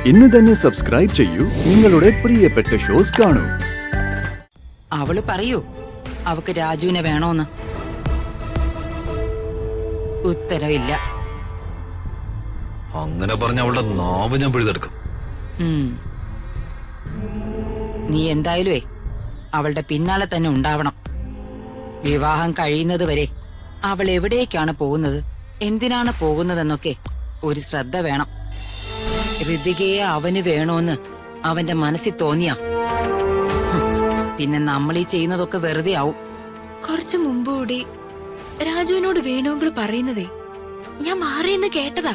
ഇന്ന് തന്നെ സബ്സ്ക്രൈബ് ചെയ്യൂ, നിങ്ങളുടെ പ്രിയപ്പെട്ട ഷോസ് കാണൂ. അവള് പറയൂ അവക്ക് രാജുവിനെ വേണോന്ന്. ഉത്തരവില്ല. അങ്ങനെ പറഞ്ഞ അവളുടെ നാവ് ഞാൻ പിഴുതെടുക്കും. നീ എന്തായാലും അവളുടെ പിന്നാലെ തന്നെ ഉണ്ടാവണം. വിവാഹം കഴിയുന്നത് വരെ അവൾ എവിടേക്കാണ് പോകുന്നത്, എന്തിനാണ് പോകുന്നതെന്നൊക്കെ ഒരു ശ്രദ്ധ വേണം. ഋതികയെ അവന് വേണോന്ന് അവന്റെ മനസ്സിൽ തോന്നിയാ പിന്നെ നമ്മൾ ഈ ചെയ്യുന്നതൊക്കെ വെറുതെ ആവും. കുറച്ചു മുമ്പ് കൂടി രാജുവിനോട് വേണുവെങ്കിള് പറയുന്നതേ ഞാൻ മാറിയെന്ന് കേട്ടതാ.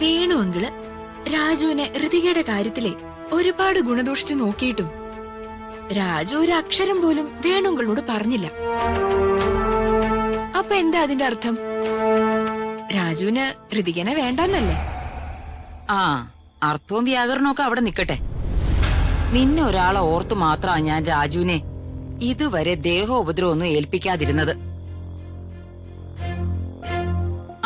വേണുവെങ്കിള് രാജുവിനെ ഋതികയുടെ കാര്യത്തിലെ ഒരുപാട് ഗുണദോഷിച്ചു നോക്കിയിട്ടും രാജു ഒരു അക്ഷരം പോലും വേണുവെങ്കിളിനോട് പറഞ്ഞില്ല. അപ്പൊ എന്താ അതിന്റെ അർത്ഥം? രാജുവിന് ഋതികനെ വേണ്ടെന്നല്ലേ? ആ, അർത്ഥവും വ്യാകരണവും ഒക്കെ അവിടെ നിക്കട്ടെ. നിന്നെ ഒരാളെ ഓർത്തു മാത്രമാ ഞാൻ രാജുവിനെ ഇതുവരെ ദേഹോപദ്രവൊന്നും ഏൽപ്പിക്കാതിരുന്നത്.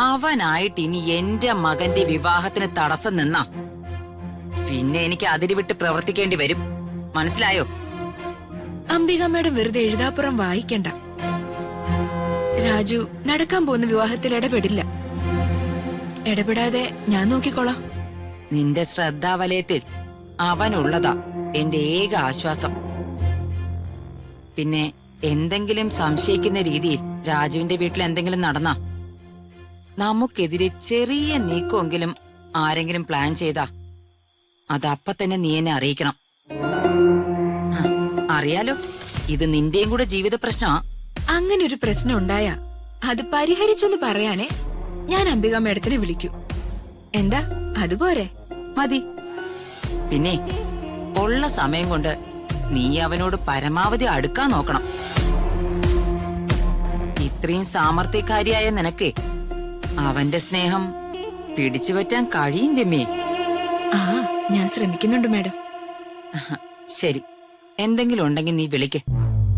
അവനായിട്ട് ഇനി എന്റെ മകന്റെ വിവാഹത്തിന് തടസ്സം നിന്നാ പിന്നെ എനിക്ക് അതിര് വിട്ട് പ്രവർത്തിക്കേണ്ടി വരും. മനസ്സിലായോ? അംബികമ്മയുടെ വെറുതെ എഴുതാപ്പുറം വായിക്കണ്ട. രാജു നടക്കാൻ പോകുന്ന വിവാഹത്തിൽ ഇടപെടില്ല. ഇടപെടാതെ ഞാൻ നോക്കിക്കോളാം. നിന്റെ ശ്രദ്ധാവലയത്തിൽ അവനുള്ളതാ എന്റെ ഏക ആശ്വാസം. പിന്നെ എന്തെങ്കിലും സംശയിക്കുന്ന രീതിയിൽ രാജുവിന്റെ വീട്ടിൽ എന്തെങ്കിലും നടന്നാ നമുക്കെതിരെ ചെറിയ നീക്കമെങ്കിലും ആരെങ്കിലും പ്ലാൻ ചെയ്താ അതപ്പ തന്നെ നീ എന്നെ അറിയിക്കണം. അറിയാലോ, ഇത് നിന്റെയും കൂടെ ജീവിത പ്രശ്നമാ. അങ്ങനെ ഒരു പ്രശ്നം ഉണ്ടായാ അത് പരിഹരിച്ചൊന്ന് പറയാനേ ഞാൻ അംബിക മേഡത്തിനെ വിളിക്കൂ. എന്താ അതുപോരെ? മതി. പിന്നെ ഉള്ള സമയം കൊണ്ട് നീ അവനോട് പരമാവധി അടുക്കാൻ നോക്കണം. ഇത്രയും സാമർത്ഥ്യക്കാരിയായ നിനക്ക് അവന്റെ സ്നേഹം പിടിച്ചു പറ്റാൻ കഴിയും രമ്യേ. ആ, ഞാൻ ശ്രമിക്കുന്നുണ്ട് മാഡം. ശരി, എന്തെങ്കിലും ഉണ്ടെങ്കിൽ നീ വിളിക്ക്.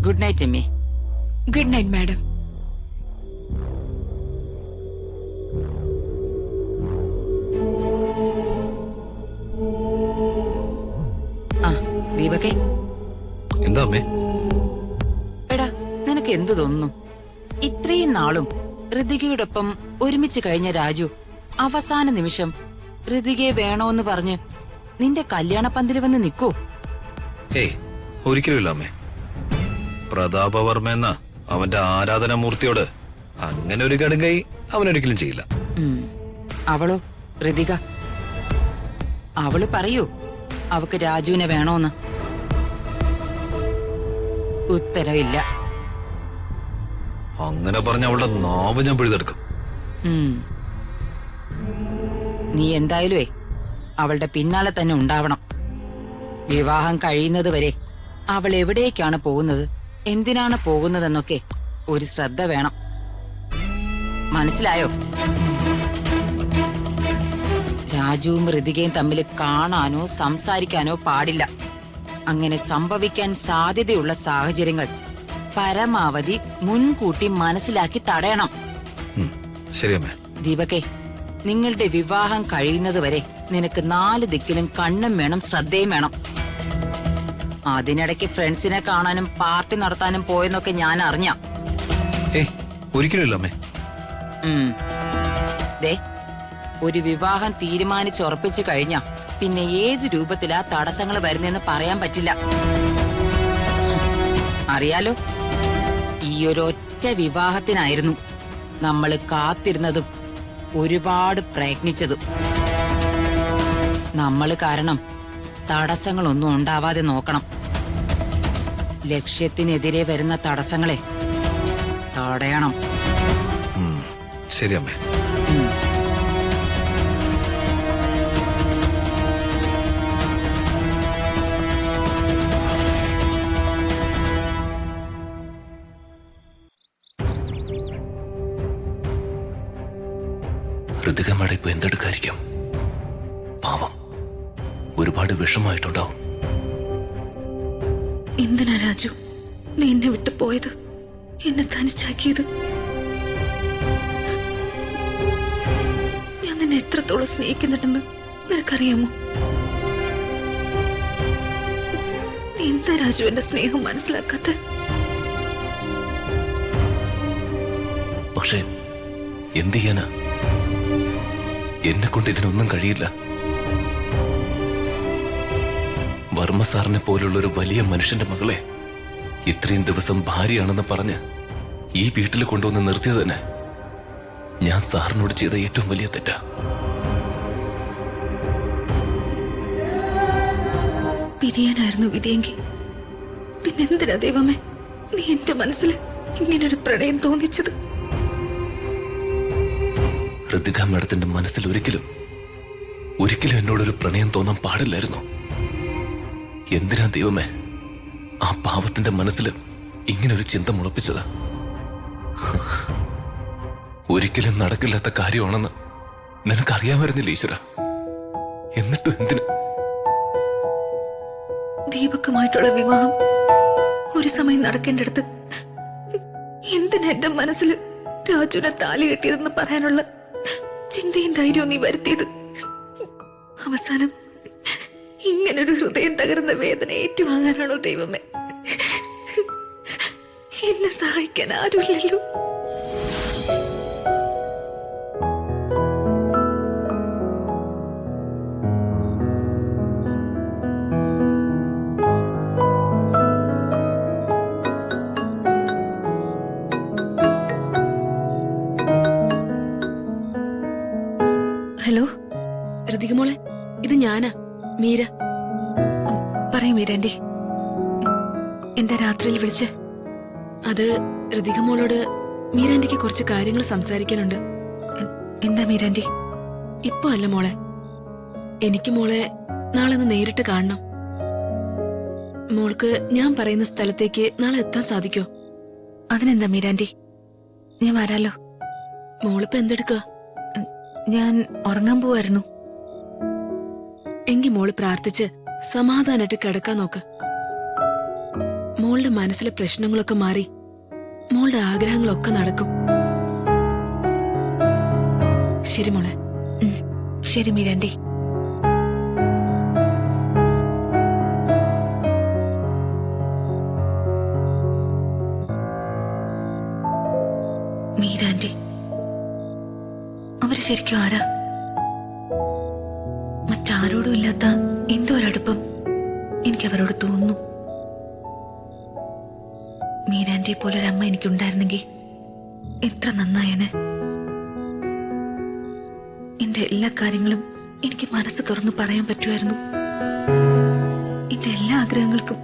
ഗുഡ് നൈറ്റ് രമ്യേ. Good night madam. ആ ദീപകേ. എന്താ അമ്മേ? എടാ, നിനക്ക് എന്തു തോന്നുന്നു? ഇത്രയും നാളും ഋതികയോടൊപ്പം ഒരുമിച്ച് കഴിഞ്ഞ രാജു അവസാന നിമിഷം ഋതികയെ വേണോന്ന് പറഞ്ഞ് നിന്റെ കല്യാണ പന്തല് വന്ന് നിക്കൂ? ഏയ്, ഒരിക്കലുമില്ല അമ്മേ. പ്രതാപവർമ്മ എന്ന അവന്റെ ആരാധനാമൂർത്തിയോട് അങ്ങനെ ഒരു കടുങ്കൈ അവനൊരിക്കലും ചെയ്യില്ല. അവളോ? ഋതിക അവള് പറയൂ അവക്ക് രാജുവിനെ വേണോന്ന്. ഉത്തരവില്ല. അങ്ങനെ പറഞ്ഞ അവളുടെ നാവ് ഞാൻ പിഴുതെടുക്കും. നീ എന്തായാലും അവളുടെ പിന്നാലെ തന്നെ ഉണ്ടാവണം. വിവാഹം കഴിയുന്നത് വരെ അവൾ എവിടേക്കാണ് പോകുന്നത്, എന്തിനാണ് പോകുന്നതെന്നൊക്കെ ഒരു ശ്രദ്ധ വേണം. മനസ്സിലായോ? രാജുവും ഋതികയും തമ്മിൽ കാണാനോ സംസാരിക്കാനോ പാടില്ല. അങ്ങനെ സംഭവിക്കാൻ സാധ്യതയുള്ള സാഹചര്യങ്ങൾ പരമാവധി മുൻകൂട്ടി മനസ്സിലാക്കി തടയണം. ശരി അമ്മേ. ദീപകേ, നിങ്ങളുടെ വിവാഹം കഴിയുന്നത് വരെ നിനക്ക് 4 ദിക്കിലും കണ്ണും വേണം, ശ്രദ്ധയും വേണം. അതിനിടയ്ക്ക് ഫ്രണ്ട്സിനെ കാണാനും പാർട്ടി നടത്താനും പോയെന്നൊക്കെ ഞാൻ അറിഞ്ഞ. ഏയ്, ഒരിക്കലുമില്ല അമ്മേ. ദേ, ഒരു വിവാഹം തീരുമാനിച്ചുറപ്പിച്ചു കഴിഞ്ഞാ പിന്നെ ഏത് രൂപത്തിലാ തടസ്സങ്ങൾ വരുന്നെന്ന് പറയാൻ പറ്റില്ല. അറിയാലോ, ഈ ഒരൊറ്റ വിവാഹത്തിനായിരുന്നു നമ്മൾ കാത്തിരുന്നതും ഒരുപാട് പ്രയത്നിച്ചതും. നമ്മൾ കാരണം തടസ്സങ്ങളൊന്നും ഉണ്ടാവാതെ നോക്കണം. ലക്ഷ്യത്തിനെതിരെ വരുന്ന തടസ്സങ്ങളെ തടയണം. ശരി അമ്മേ. ഋതികമ്മയുടെ ഇപ്പൊ എന്തെടുക്കായിരിക്കും? പാവം, ഒരുപാട് വിഷമായിട്ടുണ്ടാവും. എന്തിനാ രാജു നീ എന്നെ വിട്ടു പോയത്, എന്നെ തനിച്ചാക്കിയത്? ഞാൻ നിന്നെ എത്രത്തോളം സ്നേഹിക്കുന്നുണ്ടെന്ന് നിനക്കറിയാമോ, നീ എന്താ രാജു എന്റെ സ്നേഹം മനസ്സിലാക്കാത്ത? പക്ഷേ എന്ത് ചെയ്യാനാ? എന്നെ കൊണ്ട് ഇതിനൊന്നും കഴിയില്ല. വർമ്മ സാറിനെ പോലുള്ള ഒരു വലിയ മനുഷ്യന്റെ മകളെ ഇത്രയും ദിവസം ഭാര്യയാണെന്ന് പറഞ്ഞ് ഈ വീട്ടിൽ കൊണ്ടുവന്ന് നിർത്തിയത് തന്നെ ഞാൻ സാറിനോട് ചെയ്ത ഏറ്റവും വലിയ തെറ്റാ. പിരിയാനായിരുന്നു വിധിയെങ്കിൽ പിന്നെന്തിനാ ദൈവമേ നീ എന്റെ മനസ്സിൽ ഇങ്ങനൊരു പ്രണയം തോന്നിച്ചത്? ഋതിക മേഡത്തിന്റെ മനസ്സിൽ ഒരിക്കലും എന്നോടൊരു പ്രണയം തോന്നാൻ പാടില്ലായിരുന്നു. എന്തിനാ ദൈവമേ ആ പാവത്തിന്റെ മനസ്സിൽ ഇങ്ങനൊരു ചിന്ത മുളപ്പിച്ചത്? ഒരിക്കലും നടക്കില്ലാത്ത കാര്യമാണെന്ന് നിനക്കറിയാമായിരുന്നില്ല ഈശ്വര. എന്നിട്ടും എന്തിന്? ദീപക്കുമായിട്ടുള്ള വിവാഹം ഒരു സമയം നടക്കേണ്ടടുത്ത് എന്തിനാ എന്റെ മനസ്സിൽ രാജുവിനെ താലി കെട്ടിയതെന്ന് പറയാനുള്ള ചിന്തയും ധൈര്യവും നീ വരുത്തിയത്? അവസാനം ഇങ്ങനൊരു ഹൃദയം തകർന്ന വേദന ഏറ്റുവാങ്ങാനാണോ ദൈവമേ? എന്നെ സഹായിക്കാൻ ആരുമില്ലല്ലോ. ഹലോ ഋതിക മോളെ, ഇത് ഞാനാ, മീര. പറയും മീരാൻറ്റി, എന്താ രാത്രിയിൽ വിളിച്ച്? അത് ഋതിക മോളോട് മീരാൻറ്റിക്ക് കുറച്ച് കാര്യങ്ങൾ സംസാരിക്കാനുണ്ട്. എന്താ മീരാൻറ്റി? ഇപ്പൊ അല്ല മോളെ, എനിക്ക് മോളെ നാളെ ഒന്ന് നേരിട്ട് കാണണം. മോൾക്ക് ഞാൻ പറയുന്ന സ്ഥലത്തേക്ക് നാളെ എത്താൻ സാധിക്കോ? അതിനെന്താ മീരാൻറ്റി, ഞാൻ വരാലോ. മോളിപ്പോ എന്തെടുക്കുക? ഞാൻ ഉറങ്ങാൻ പോവായിരുന്നു. എങ്കി മോള് പ്രാർത്ഥിച്ച് സമാധാനായിട്ട് കിടക്കാൻ നോക്ക്. മോളുടെ മനസ്സിലെ പ്രശ്നങ്ങളൊക്കെ മാറി മോളുടെ ആഗ്രഹങ്ങളൊക്കെ നടക്കും. ശരി മോളെ. ശരി മീരാൻറ്റി. മീരാൻറ്റി, അവര് ശരിക്കും ആരാ? മറ്റാരോടും ഇല്ലാത്ത എന്തോ ഒരടുപ്പം എനിക്കവരോട് തോന്നുന്നു. മീരാൻറ്റിയെ പോലൊരമ്മ എനിക്കുണ്ടായിരുന്നെങ്കിൽ എത്ര നന്നായനെ. എന്റെ എല്ലാ കാര്യങ്ങളും എനിക്ക് മനസ്സ് തുറന്ന് പറയാൻ പറ്റുമായിരുന്നു. എന്റെ എല്ലാ ആഗ്രഹങ്ങൾക്കും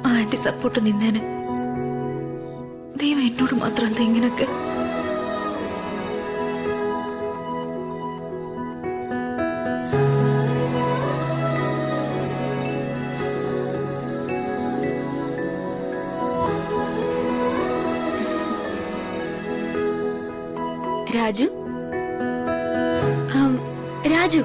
ആ ആന്റി സപ്പോർട്ട് നിന്നേനെ. ദൈവം എന്നോട് മാത്രം എന്താ ഇങ്ങനൊക്കെ? രാജു, രാജു.